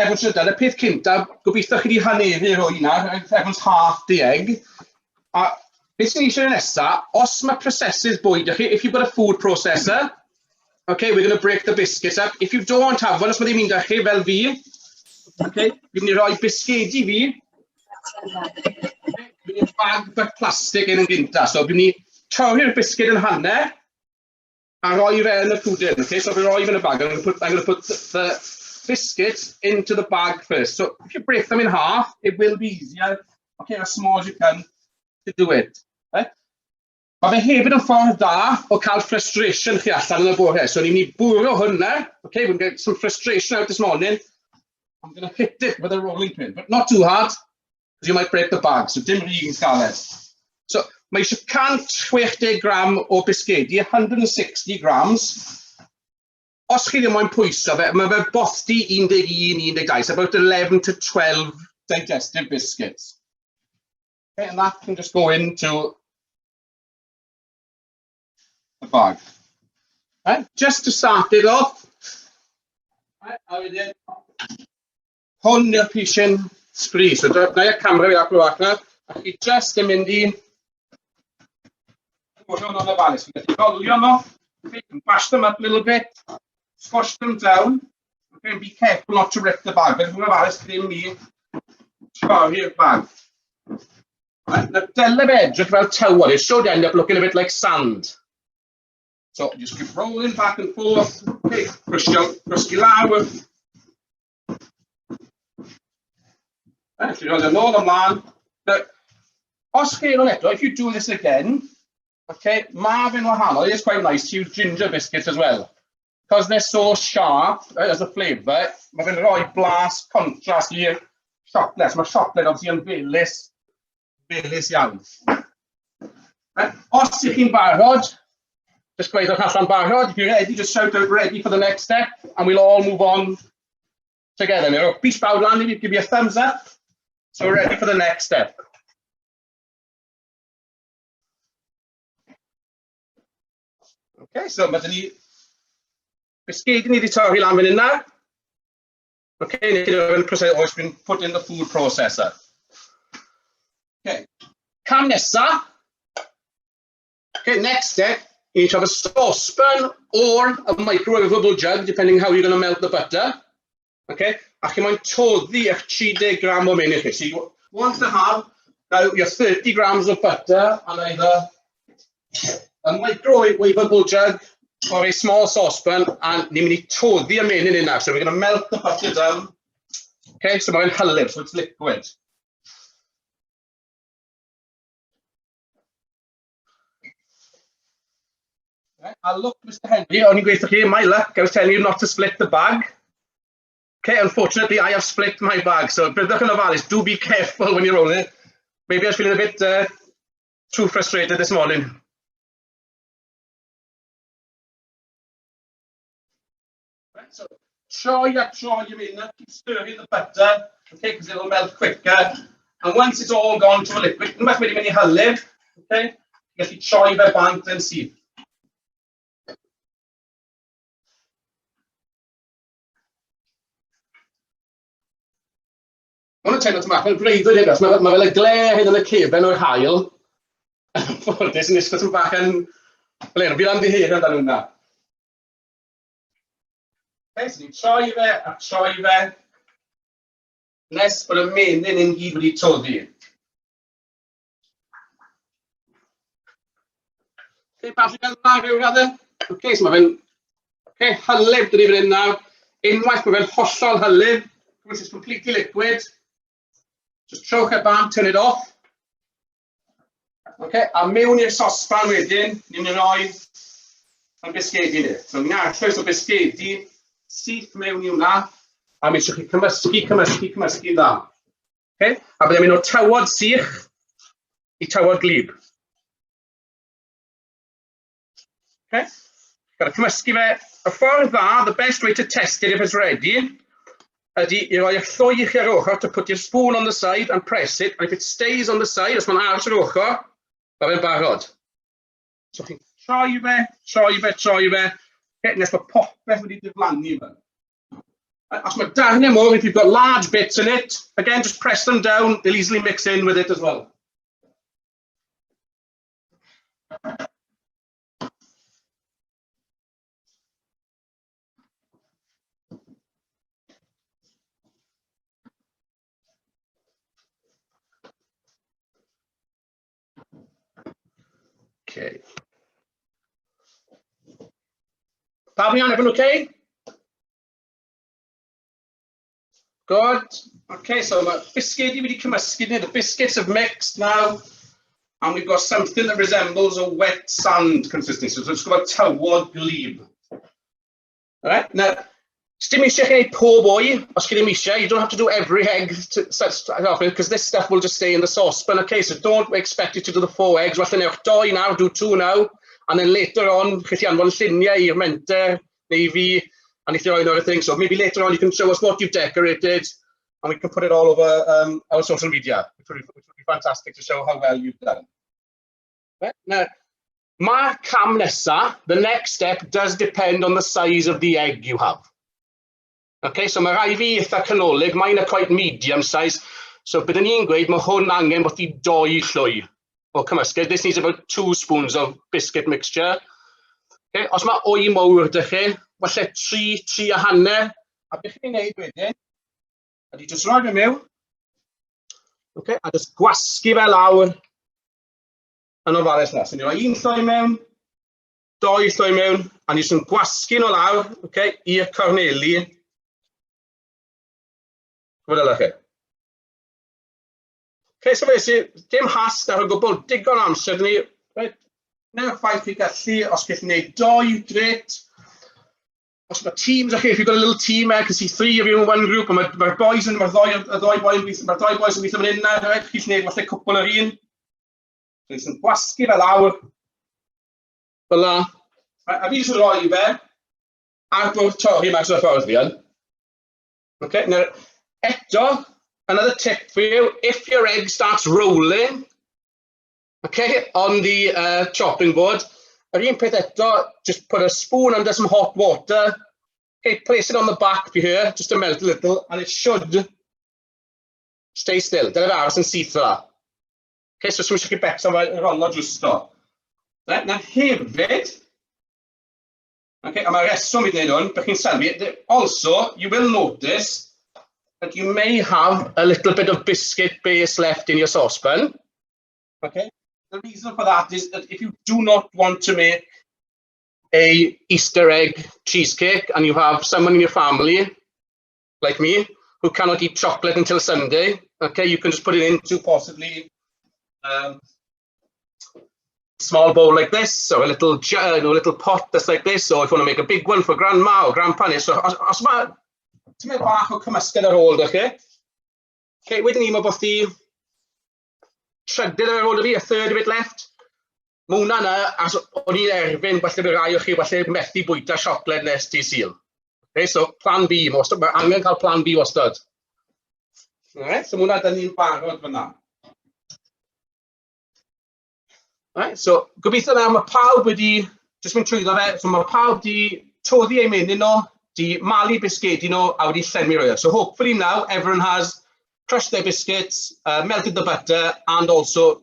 Evans ydy, y peth cyntaf, gobeithio chi wedi haneru o hynna, Evans half the egg. A beth sy'n eisiau nesaf, os mae processes bwyd chi, if you've got a food processor, okay, we're going to break the biscuits up. If you don't have one, os mae ddim un da chi, fel fi, okay, fi'n mynd i roi bisgedi fi, fi'n mynd i bag bach plastig yn gynta, so fi'n mynd i torri'r biscuit yn hanner, a roi fe yn y pwdin, okay? So if we roi fe in a bag, I'm going to put the biscuits into the bag first. So if you break them in half, it will be easier, okay, as small as you can to do it. Right? Mae fe hefyd yn ffordd da o cael frustration chi allan yn y bore. So ni'n mynd i bwrw hwnna, okay, we're going to get some frustration out this morning. I'm going to hit it with a rolling pin, but not too hard, because you might break the bag, so dim rhywun galed. So mae eisiau 160 gram o bisgedi, 160 grams. Os chi ddim moyn pwyso fe, mae fe bothdi 11, 12, so about 11 to 12 digestive biscuits. Okay, and that can just go into the bag. Right, just to start it off, right, a wedyn, hwn yw'r pishin spree. So na i'r camera fi ac na, a chi just yn mynd i put on the balance. You can golio no, okay, and bash them up a little bit, squash them down, okay, and be careful not to rip the bag. But if you're balance, cream me, your bag. Right, now, the edge of well towel, it should end up looking a bit like sand. So just keep rolling back and forth. Okay, crusty lawr. Right, so you're going to know the if you do this again, okay, Marvin wahanol, it is quite nice to use ginger biscuits as well. Because they're so sharp as a flavour, mae fe'n rhoi blas contrast i'r siocled. Mae siocled obviously yn felys iawn. Os ych chi'n barod, just gweithioch allan barod. If you're ready, just shout out ready for the next step, and we'll all move on together. Beach bawd lan, give you a thumbs up. So we're ready for the next step. Okay, so mae dyn ni bisgedi ni wedi torri lan fan hynna. Okay, it's been put in the food processor. Okay, cam nesa. Okay, next step, you need to have a saucepan or a microwavable jug, depending how you're going to melt the butter. Okay, a chi moyn toddi eich 30 gram o mewn i chi. So you want to have now your 30 grams of butter on either a microwavable jug or a small saucepan, and ni'n mynd i toddi y menyn in now. So we're going to melt the butter down. Okay, so mae'n hylif, so it's liquid. Right, I'll look, Mr. Henry, on i'n gweithio chi, my luck, I was telling you not to split the bag. Okay, unfortunately, I have split my bag, so byddwch yn ofalus, do be careful when you're rolling it. Maybe I was feeling a bit too frustrated this morning. Right, so try your minute, keep stirring the butter, okay, because it'll melt quicker. And once it's all gone to a liquid, you must make it hylif, okay? You can try the bant and see. Mae'n teimlo tyma, mae'n breuddwyd hyn, mae fel y gler hyn yn y cefen o'r hael. Ffodus yn isgos yn bach yn... Fel un, fi'n amddiheir amdano hwnna. Okay, so ni'n troi fe a troi fe. Nes bod y menyn yn gyd wedi toddi. Okay, Pasg gael dda rhyw radde. Okay, so mae fe'n... Okay, hylif dyn ni fan hyn nawr. Unwaith mae fe'n hollol hylif. Once it's completely liquid. Just trowch y bant, turn it off. Okay, a mewn i'r sosban wedyn, ni'n mynd i roi yn bisgedi ni. So ni'n arllwys o bisgedi, syth mewn i hwnna, a mi eisiau chi cymysgu dda. Okay, a byddai'n mynd o tywod sych i tywod glib. Okay, gotta cymysgu fe. Y ffordd dda, the best way to test it if it's ready, ydy i roi y llwy i chi ar ochr, to put your spoon on the side and press it, and if it stays on the side, os mae'n aros ar ochr, mae fe'n barod. So chi'n troi fe, okay, nes mae popeth wedi diflannu fe. Os mae darnau mawr, if you've got large bits in it, again, just press them down. They'll easily mix in with it as well. Okay. Fabian, everyone okay? Good. Okay, so my biscuit, the biscuits have mixed now, and we've got something that resembles a wet sand consistency. So it's got a tywod glebe. All right, now, stim eisiau chi pob o'i, os chi ddim eisiau, you don't have to do every egg because this stuff will just stay in the saucepan. Okay, so don't expect you to do the 4 eggs. Well, newch 2 now, do 2 now, and then later on, chi anfon lluniau i'r menter, neu fi, and if you're on other things. So maybe later on you can show us what you've decorated, and we can put it all over our social media, which would be fantastic to show how well you've done. Right? Now, my cam nesa, the next step does depend on the size of the egg you have. Okay, so mae rai fi eitha canolig, mine are quite medium size, so byddwn ni'n gweud mae hwn angen bod i 2 llwy o cymysgedd. This needs about 2 spoons of biscuit mixture. Okay, os mae o'i mawr dych chi, falle 3 a hanner, a beth chi'n neud wedyn, ydy jyst rhoi fe mewn, okay, a jyst gwasgu fe lawr yn ofalus nes. Ni'n rhoi 1 llwy mewn, 2 llwy mewn, a ni jyst yn gwasgu nhw lawr, okay, i'r corneli. Gwyddoch chi. Okay, so felly, dim hast ar y gwbl, digon amser ni. Right? Newch ffaith chi gallu, os gallwch chi wneud 2, great. Os mae teams, okay, if you've got a little team, I can see 3 of you in one group, and mae'r boys yn, mae'r ddoi boys yn weithio fan hyn, right? Chi'n gwneud falle cwpl o'r un. So, ni'n gwasgu fe lawr. Fel la. A fi jyst yn rhoi fe, ar bod torri mas o'r ffordd fi yn. Okay, now, eto, another tip for you, if your egg starts rolling, okay, on the chopping board, yr un peth eto, just put a spoon under some hot water, okay, place it on the back here, just to melt a little, and it should stay still. Dyna'r aros yn syth fel la. Okay, so swysio chi becso fel rollo justo. Right, na hefyd, okay, a mae'r reswm i ddweud hwn, bych chi'n sylwi, also, you will notice that you may have a little bit of biscuit base left in your saucepan. Okay. The reason for that is that if you do not want to make a Easter egg cheesecake and you have someone in your family, like me, who cannot eat chocolate until Sunday, okay, you can just put it into possibly small bowl like this, or a little little pot that's like this, or if you want to make a big one for grandma or grandpa. So, os mae bach o cymysgedd ar ôl, okay? Okay, wedyn ni, mae bod chi trydydd ar ôl fi, a third of it left. Mae hwnna na, as o'n i'n erfyn, falle bydd rai o chi, falle methu bwyta siocled nes ti Sul. Okay, so plan B, mae angen cael plan B wastad. Alright, so mae hwnna dyn ni'n barod fyna. Alright, so gobeithio na, mae pawb wedi, jyst mynd trwyddo fe, so mae pawb wedi toddi ei menyn nhw, di malu bisgedi nhw, a wedi llenwi rhywun. So hopefully now, everyone has crushed their biscuits, melted the butter, and also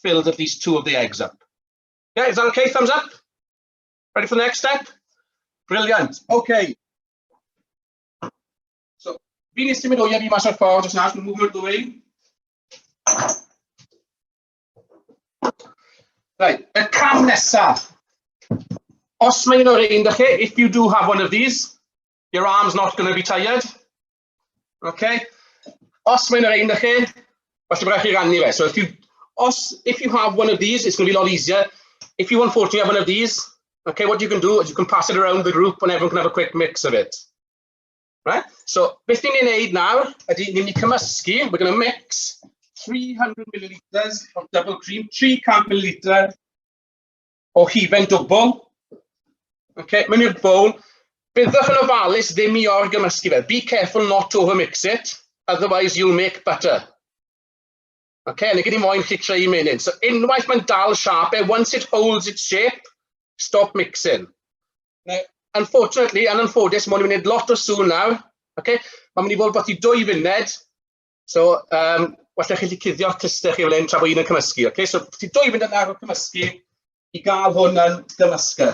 filled at least 2 of the eggs up. Yeah, is that okay? Thumbs up? Ready for the next step? Brilliant. Okay. So, fi nes ti'n mynd o'i fi mas o'r ffordd, just now, move out the way. Right, y cam nesaf. Os mae un o'r un, if you do have one of these, your arm's not going to be tired. Okay? Os mae'n yr un chi, falle byddai chi rannu fe. So if you have one of these, it's going to be a lot easier. If you unfortunately have one of these, okay, what you can do is you can pass it around the group and everyone can have a quick mix of it. Right? So, beth ni'n neud nawr, ydy ni'n mynd i cymysgu, we're going to mix 300 millilitres of double cream, 300 millilitres o hufen dwbl. Okay, mewn i'r bowl. Byddwch yn ofalus ddim i orgymysgu fe. Be careful not to overmix it, otherwise you'll make butter. Okay, and I get him moyn chi creu menyn. So unwaith mae'n dal siarp, once it holds its shape, stop mixing. Now, unfortunately, and unfortunately, mae'n mynd lot o sŵn nawr. Okay? Mae'n mynd i fod bot i 2 funed. So, walla chi wedi cuddio'ch cystau chi fel un tra bod un yn cymysgu. Okay? So, bot i 2 funed ar o'r cymysgu i gael hwn yn gymysgu.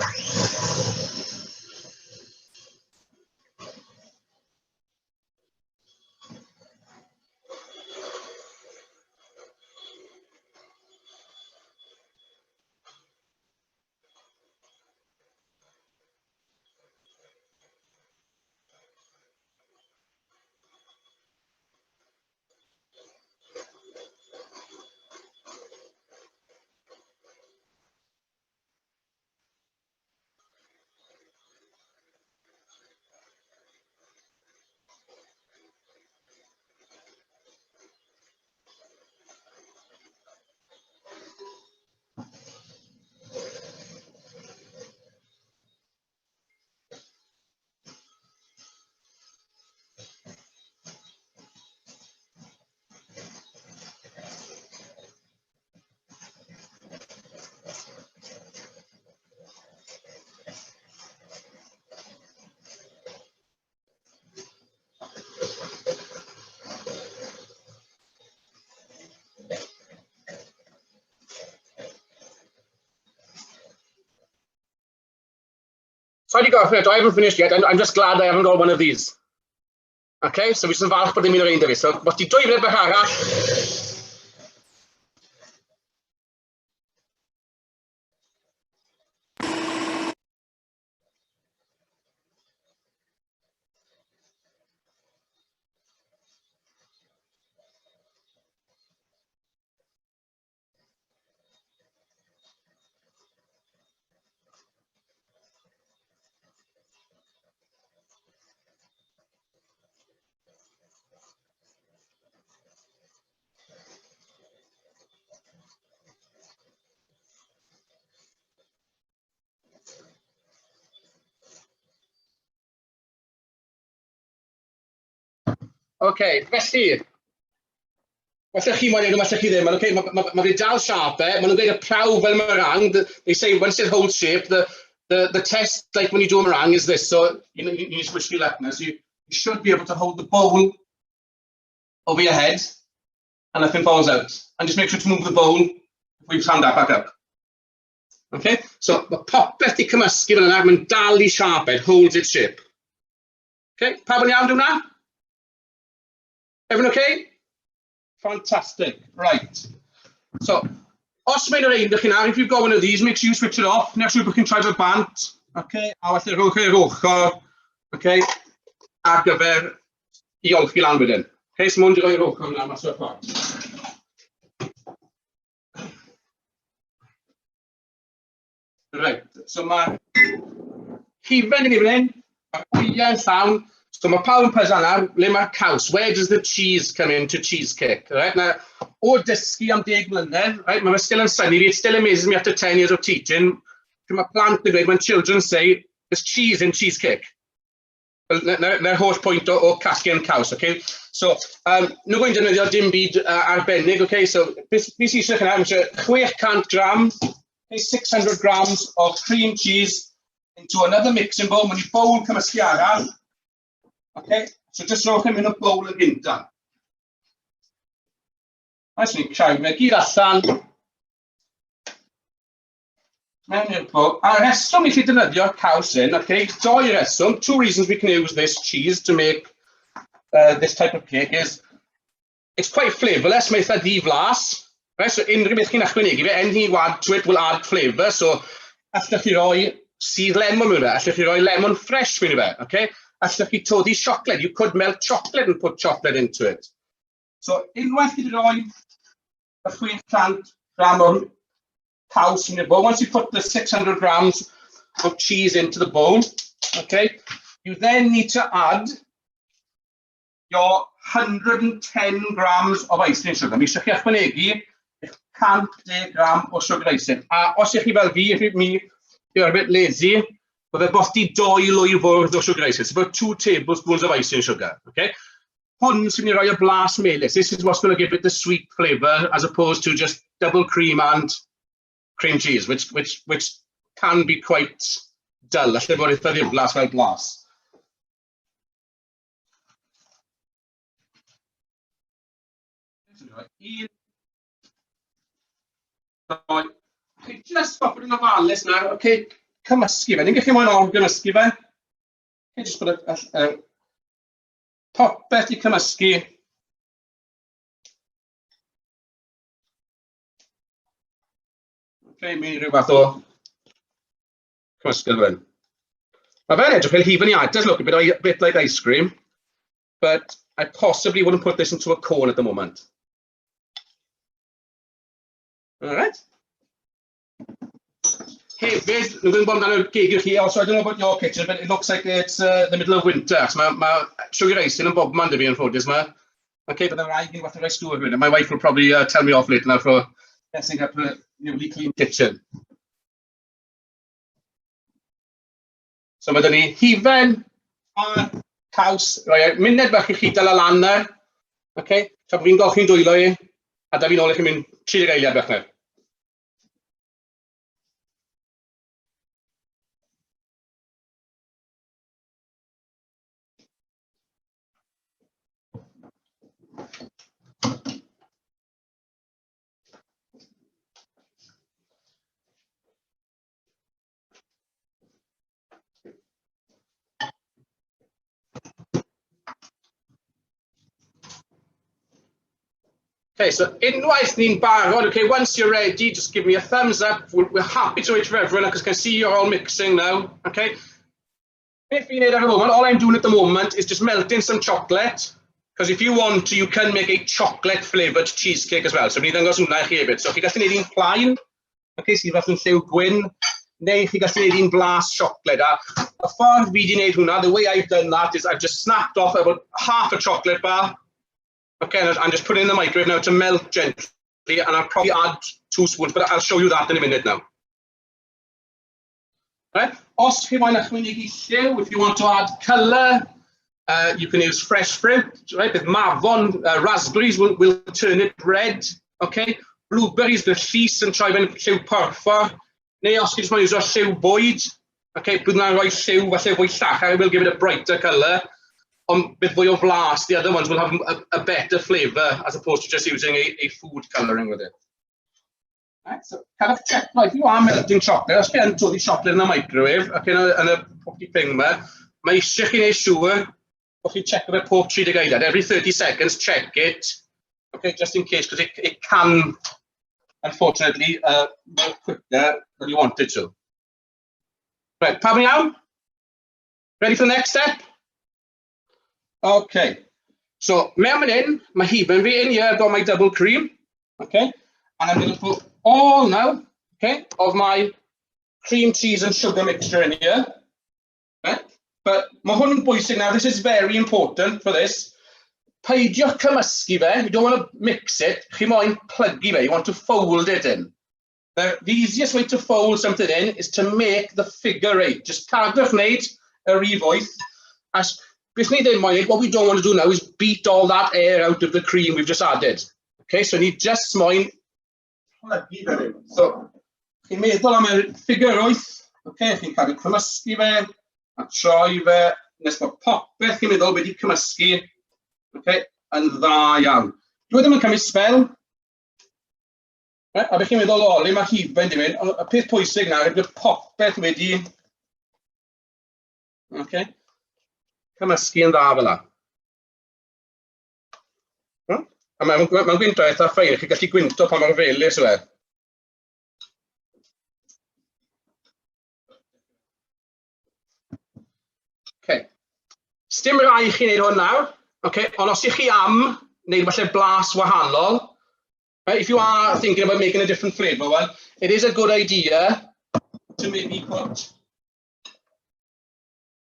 So I haven't finished yet. I'm just glad I haven't got one of these. Okay, so fi sy'n falch bod dim un o'r un da fi. So, bot i 2 funed bach arall. Okay, felly, walla chi moyn wneud, walla chi ddim, okay, mae fi dal siarp, maen nhw'n dweud y prawf fel meringue, they say once it holds shape, the test, like when you do a meringue, is this, so you need to switch your left now, so you should be able to hold the bowl over your head, and nothing falls out, and just make sure to move the bowl, before you stand that back up. Okay, so mae popeth i cymysgu fel yna, mae'n dal I siarp, it holds its shape. Okay, pawb yn iawn dwi'n na? Everyone okay? Fantastic. Right. So, os mae'n yr ein, if you've got one of these, make sure you switch it off. Make sure you can try to bant. Okay. A falle rhowch i'r ochr. Okay. Ar gyfer I olchi lan wedyn. Okay, so mwyn roi'r ochr yna mas o'r ffordd. Right. So mae hufen yn I fan hyn. Mae'r wyau llawn. So mae pawb yn pwysau yna, le mae'r caws. Where does the cheese come into cheesecake? Right? Now, o dysgu am 10 mlynedd, right? Mae still yn synnu, it still amazes me after 10 years of teaching. Mae plant yn dweud, when children say, there's cheese in cheesecake. Na'r holl pwynt o casgu yn caws, okay? So, nhw'n gwneud defnyddio dim byd arbennig, okay? So, beth sy'n eisiau yna, mae 600 gram, okay, 600 grams of cream cheese into another mixing bowl. Mae'n I bowl cymysgu arall. Okay, so just rhowch yn y bowl yn gynta. Oes ni'n creu, mae gyd allan. Mewn i'r bowl. A rheswm I chi defnyddio caws in, okay, 2 reswm, 2 reasons we can use this cheese to make this type of cake is, it's quite flavourless, mae eitha ddiflas. Right, so unrhyw beth chi'n ychwanegu fe, anything you add to it will add flavour, so allwch chi roi sydd lemon mewn fe, allwch chi roi lemon fresh mewn fe, okay? Allwch chi toddi chocolate. You could melt chocolate and put chocolate into it. So, unwaith chi wedi roi y 600 gram o caws in your bowl, once you put the 600 grams of cheese into the bowl, okay, you then need to add your 110 grams of icing sugar. Mi eisiau chi ychwanegu 110 gram o sugar icing. A os ych chi fel fi, if you're a bit lazy, but they're both 2 lwy fwrdd o sugar icing. It's about 2 tablespoons of icing sugar. Okay? Hwn sy'n rhoi y blas melys. This is what's going to give it the sweet flavour as opposed to just double cream and cream cheese, which can be quite dull. Allai bod eitha ddiflas fel blas. Un. Okay, just pop it yn ofalus nawr. Okay, cymysgu fe. Ni'n gallu moyn o'n gymysgu fe. Okay, just put a popeth i cymysgu. Okay, mynd rhyw fath o cymysgu fel hyn. Mae fe'n edrych fel hufen iad. It does look a bit like ice cream, but I possibly wouldn't put this into a cone at the moment. All right. Hefyd, nhw'n gwybod amdano'r gegir chi, also I don't know about your kitchen, but it looks like it's the middle of winter. So mae sugar icing yn bob man dy fi yn ffodus yma. Okay, but then I can what the rest do with it. My wife will probably tell me off later now for messing up a newly clean kitchen. So mae dyn ni hifen a caws. Right, munud bach i chi dal y lan na. Okay, so fi'n golchi'n dwylo i, a da fi'n ôl i chi mynd 30 eiliad bach na. Okay, so unwaith ni'n barod, okay, once you're ready, just give me a thumbs up. We're happy to wait for everyone because I can see you're all mixing now, okay? If you need at the moment, all I'm doing at the moment is just melting some chocolate, because if you want to, you can make a chocolate flavoured cheesecake as well. So ni'n ddangos hwnna i chi hefyd. So chi gallu neud un plaen, okay, sydd fath yn lliw gwyn, neu chi gallu neud un blas chocolate. A ffordd fi di neud hwnna, the way I've done that is I've just snapped off about half a chocolate bar. Okay, and just put it in the microwave now to melt gently, and I'll probably add 2 spoons, but I'll show you that in a minute now. Right, os chi moyn ychwanegu lliw, if you want to add colour, you can use fresh fruit, right? With mafon, raspberries will turn it red, okay? Blueberries, the llys yn troi fe'n lliw porffor, neu os chi jyst moyn usio lliw bwyd, okay? Bydd yna'n rhoi lliw falle fwy llachar, it will give it a brighter colour. On with fwy o flas, the other ones will have a better flavour as opposed to just using a food colouring with it. Right, so kind of check, right, if you are melting chocolate, os chi yn dod i chocolate in the microwave, ac yn y popi thing yma, mae eisiau chi wneud siŵr bod chi'n check fe pob 30 eiliad. Every 30 seconds, check it, okay, just in case, because it can, unfortunately, melt quicker than you want it to. Right, pawb yn iawn? Ready for the next step? Okay, so mewn fan hyn, mae hifen fi in here, I've got my double cream, okay, and I'm going to put all now, okay, of my cream cheese and sugar mixture in here, okay? But mae hwn yn bwysig now, this is very important for this. Peidio cymysgu fe, you don't want to mix it, chi moyn plygu fe, you want to fold it in. The easiest way to fold something in is to make the figure eight, just cadwch wneud yr rif 8, as what we don't want to do now is beat all that air out of the cream we've just added. Okay, so need just moyn. So, chi'n meddwl am y ffigur 8, okay, chi'n cael cymysgu fe, a troi fe, nes mae popeth chi'n meddwl wedi cymysgu, okay, yn dda iawn. Dwi ddim yn cymryd sbel, a beth chi'n meddwl o, le mae hifen di mynd, y peth pwysig nawr yw popeth wedi, okay, cymysgu yn dda fel la. A mae'n gwynto eitha ffein, chi gallu gwynto pan mae'r felys yw e. Okay. Sdim rai chi wneud hwn nawr, okay, ond os ych chi am wneud falle blas wahanol, right, if you are thinking about making a different flavour, well, it is a good idea to maybe put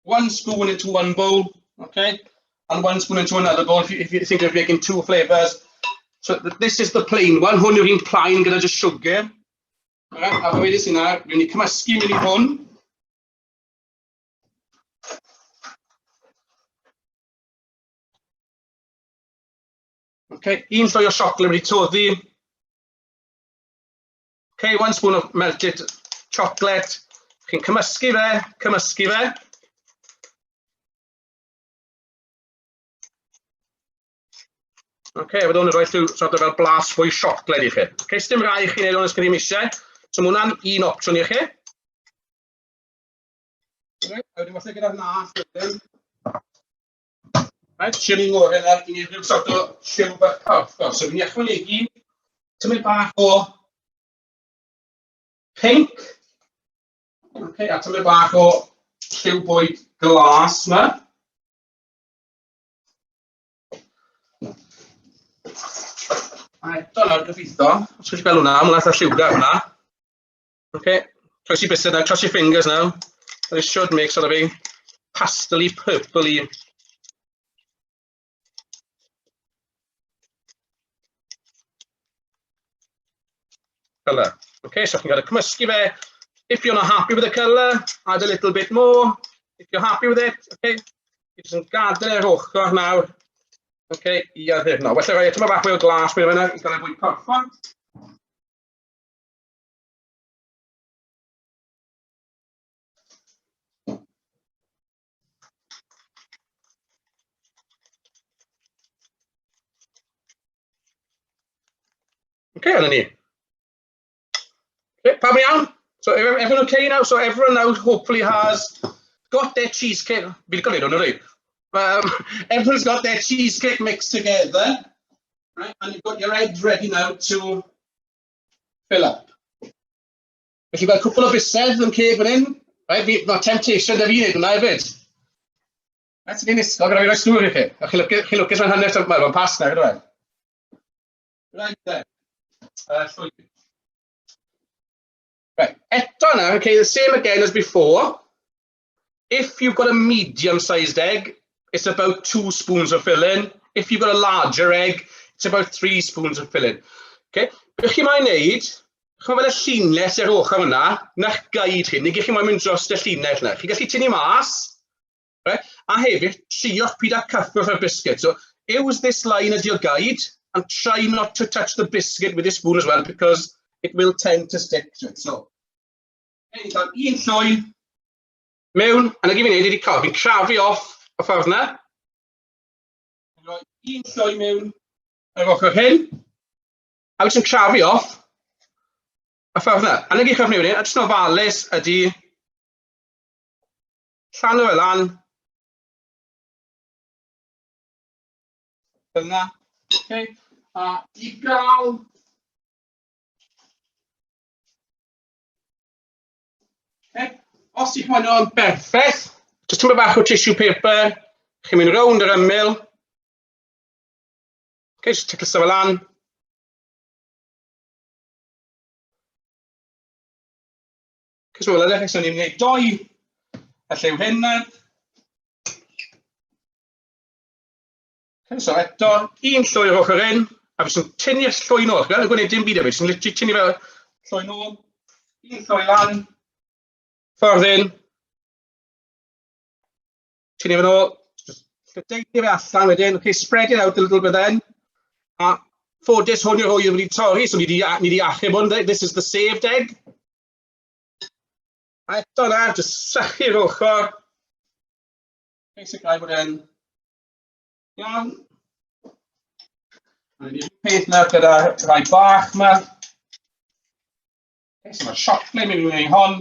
1 spoon into one bowl, okay, and 1 spoon into another bowl if you think of making 2 flavours. So this is the plain one, hwn yw'r un plain gyda just sugar. Right, a wedys yna, rwy'n ni cymysgu mynd i hwn. Okay, un llwy o siocled wedi toddi. Okay, 1 spoon of melted chocolate. Chi'n cymysgu fe, cymysgu fe. Okay, efo hwn yn rhoi rhyw sort of fel blas fwy siocled I chi. Okay, sdim rai I chi wneud hwn os chi ddim eisiau. So mae hwnna'n un opsiwn I chi. Right, a wedyn falle gyda'r nas wedyn. Right, chili ngore yna, I ni rhyw sort o lliw bach corffor. So fi'n ychwanegu tymau bach o pink. Okay, a tymau bach o lliw bwyd glas yma. A eto nawr gobeithio, os chi gael hwnna, hwnna'n eitha lliwgar hwnna. Okay, cross your biscuit now, cross your fingers now. And it should make sort of a pastel-y, purple-y colour. Okay, so chi'n gael cymysgu fe. If you're not happy with the colour, add a little bit more. If you're happy with it, okay, you just gadael e'r ochr nawr. Okay, I addurno. Well, rhoi eto bach mwy o glas mewn yna, I gael ei fwy corffon. Okay, on ni. Okay, pam iawn? So everyone okay now? So everyone now hopefully has got their cheesecake. Everyone's got their cheesecake mixed together, right? And you've got your eggs ready now to fill up. If you've got a couple of bisedd yn ceg fan hyn, right? Mae temptation da fi wneud hwnna hefyd. Right, so ni'n isgo, gyda fi roi stŵr I chi. A chi lwcus mewn hanner tymor, mae'n pas na, gyda fe. Right there. Right, eto now, okay, the same again as before. If you've got a medium-sized egg, it's about 2 spoons of filling. If you've got a larger egg, it's about 3 spoons of filling. Okay, beth chi moyn wneud, chi'n fel y llinell ar ochr yna, na'ch gaid chi, neu gych chi moyn mynd dros y llinell yna. Chi gallu tynnu mas, right? A hefyd, triwch pryd a cyffwrdd y biscuit. So, use this line as your guide, and try not to touch the biscuit with your spoon as well, because it will tend to stick to it. So, okay, so un llwy, mewn, a na gyd fi'n neud ydi cael, fi'n crafu off y ffordd yna. Rhoi un llwy mewn ar ochr hyn, a wyt ti'n crafu off y ffordd yna. A na gyd chi'n neud, a jyst ofalus ydi llan o fe lan, yna, okay. A I gael okay. Os ych chi'n o'n berffaith, jyst tymor bach o tissue paper, chi'n mynd rownd yr ymyl. Okay, jyst ticlus o fe lan. Cos mae'n edrych eich ni'n gwneud 2 y lliw hynna. Okay, so eto, un llwy ar ochr hyn, a fi sy'n tynnu'r llwy nôl. Gan yn gwneud dim byd efo, sy'n literally tynnu fel llwy nôl, un llwy lan, ffordd hyn, tynnu fe nôl, deithio fe allan wedyn, okay, spread it out a little bit then, a ffodus hwn yw'r hwyr wedi torri, so ni di achub hwn, this is the saved egg. A eto na, just sychu'r ochr, sicrhau bod e'n iawn. A ni'n peth na gyda rai bach yma. Okay, so mae'r siocled mewn I hon.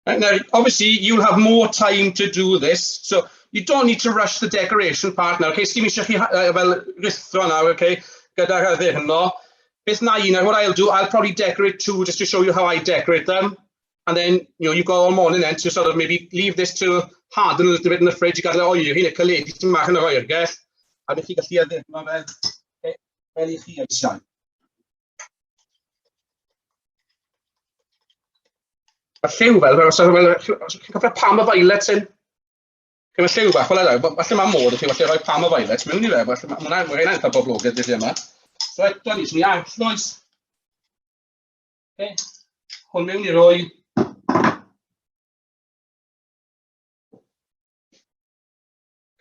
Right, now, obviously, you'll have more time to do this, so you don't need to rush the decoration part now. Okay, sdim eisiau chi fel rithro now, okay, gyda'r addurno. Beth na I, what I'll do, I'll probably decorate 2 just to show you how I decorate them. And then, you know, you've got all morning then to sort of maybe leave this to harden a little bit in the fridge. You got oil, you're going to collect it, you're going to oil, guess. And if you can see it, okay, very clear shine. A lliw fel, chi'n cofio pam o violets yn? Chi'n lliw bach, fel yna, falle mae modd, chi'n falle rhoi pam o violets mewn I fe, falle mae hwnna'n cael boblogaidd dyddi yma. So eto ni, sy'n iawn, llwys. Okay, hwn mewn I roi.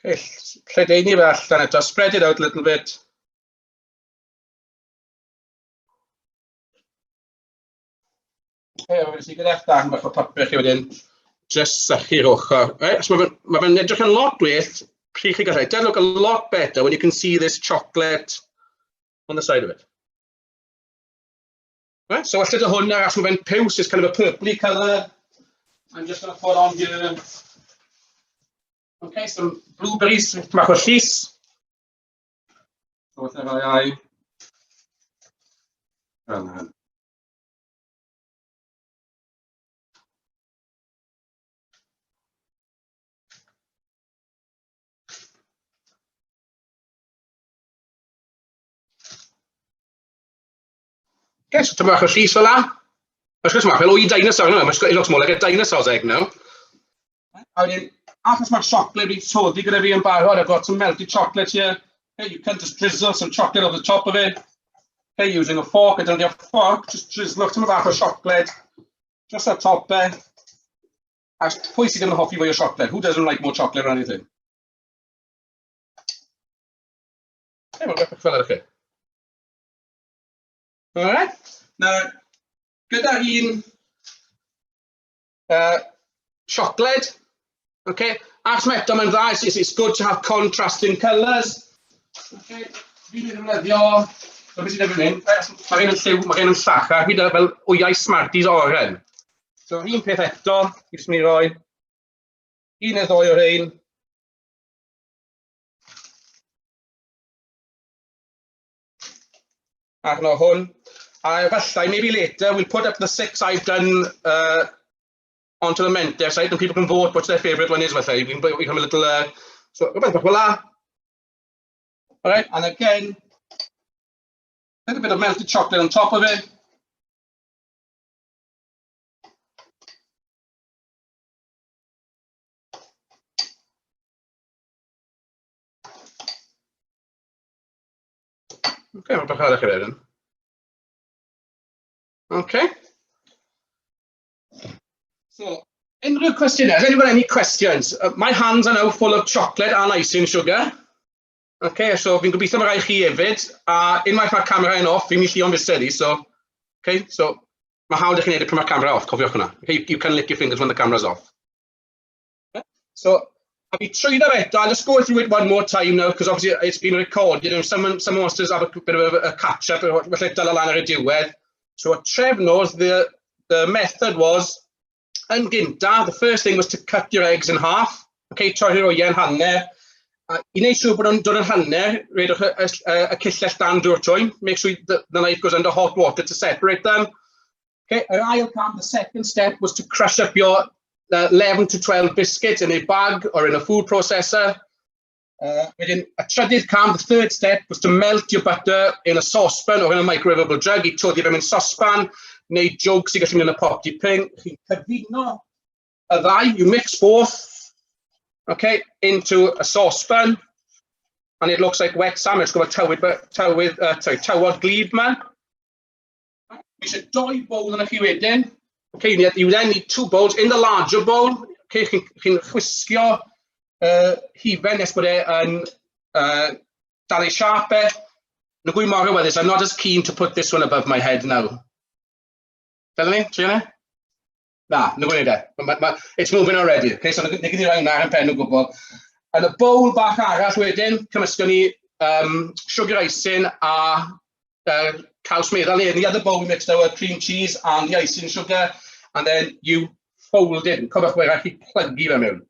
Okay, lledaenu fe allan eto, spread it out a little bit. Okay, a wedyn sy'n gyda'ch darn bach o papur chi wedyn, just sychu'r ochr. Right? So mae fe'n edrych yn lot gwell. Pryd chi gallu. It does look a lot better when you can see this chocolate on the side of it. Right? So allai dy hwn achos mae fe'n piws, it's kind of a purpley colour. I'm just going to put on here, okay, some blueberries, bach o llys. So wrth efo iau. Okay, so tyma bach o llys fel la. Achos mae fel o'i dinosaur yna, it looks more like a dinosaur's egg now. A wedyn, achos mae'r chocolate wedi toddi gyda fi yn barod, I've got some melted chocolate here. Okay, you can just drizzle some chocolate over the top of it. Okay, using a fork, I don't have a fork, just drizzle tyma bach o chocolate. Just at top there. A pwy sydd yn hoffi fwy o chocolate? Who doesn't like more chocolate or anything? Okay, mae'n beth fel ydych chi. Alright, now, gyda un chocolate, okay, achos mae eto mae'n dda, it's good to have contrasting colours. Okay, fi'n ddefnyddio, beth sy'n defnyddio hyn, mae gen yn lliw, mae gen yn llachar, fi'n defnyddio fel wyau Smarties oren. So, un peth eto, jyst ni roi, un neu ddoi o'r ein. Ac no hwn. Falle, maybe later, we'll put up the 6 I've done onto the Mentor site, and people can vote what's their favourite one is. We can become a little, so, voila. All right, and again, a little bit of melted chocolate on top of it. Okay, mae'n bach arall i wedyn. Okay. So, unrhyw cwestiynau? Has anyone any questions? My hands are now full of chocolate and icing sugar. Okay, so fi'n gobeithio mae rai chi hefyd. Unwaith mae'r camera yn off, fi'n mynd i lluo'n fusedi, so... Okay, so... Mae hawdd i chi wneud pryd mae'r camera off, cofiwch hwnna. Okay, you can lick your fingers when the camera's off. Okay. So, I'll be trwy that eto. I'll just go through it one more time now, because obviously it's been recorded, and someone wants to have a bit of a catch-up, felly dala lan ar y diwedd. So, Trev knows the method was, yn gynta, the first thing was to cut your eggs in half. Okay, troi roi yn hanner. I wneud siŵr bod nhw'n dod yn hanner, redwch y cyllell dan drwy'r twyn. Make sure the knife goes under hot water to separate them. Okay, the second step was to crush up your 11 to 12 biscuits in a bag or in a food processor. Within a trydydd cam, the third step was to melt your butter in a saucepan or in a microwavable jug. I toddi fe'n saucepan, neu jug sy'n gallu mynd yn y pot dipyn. Chi'n cyfuno y ddau, you mix both, okay, into a saucepan, and it looks like wet salmon. It's got a tywod glib man. We should doi bowl yn y chi wedyn. Okay, you then need 2 bowls. In the larger bowl, okay, chi'n chwisgio hifen nes bod e'n dal ei siarp e. Nagwy mor awyddus, I'm not as keen to put this one above my head now. Fel ni, Triana? Na, nagwy wneud e. It's moving already. Okay, so nag i rai hwnna yn pen o gwbl. Yn y bowl bach arall wedyn, cymysgo ni sugar icing a caws meddal ni. In the other bowl we mixed our cream cheese and the icing sugar, and then you fold it. Cofiwch bod rhaid chi plygu fe mewn.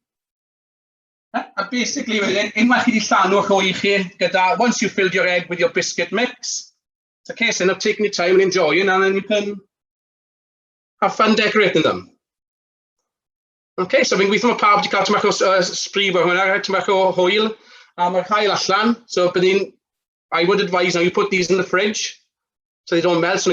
And basically, unwaith chi wedi llanw'ch o'i chi, gyda, once you've filled your egg with your biscuit mix, it's a case of taking your time and enjoying, and then you can have fun decorating them. Okay, so fi'n gweithio mae pawb wedi cael tymach o spree o hwnna, tymach o hwyl, a mae'r hael allan, so I would advise now you put these in the fridge, so they don't melt. So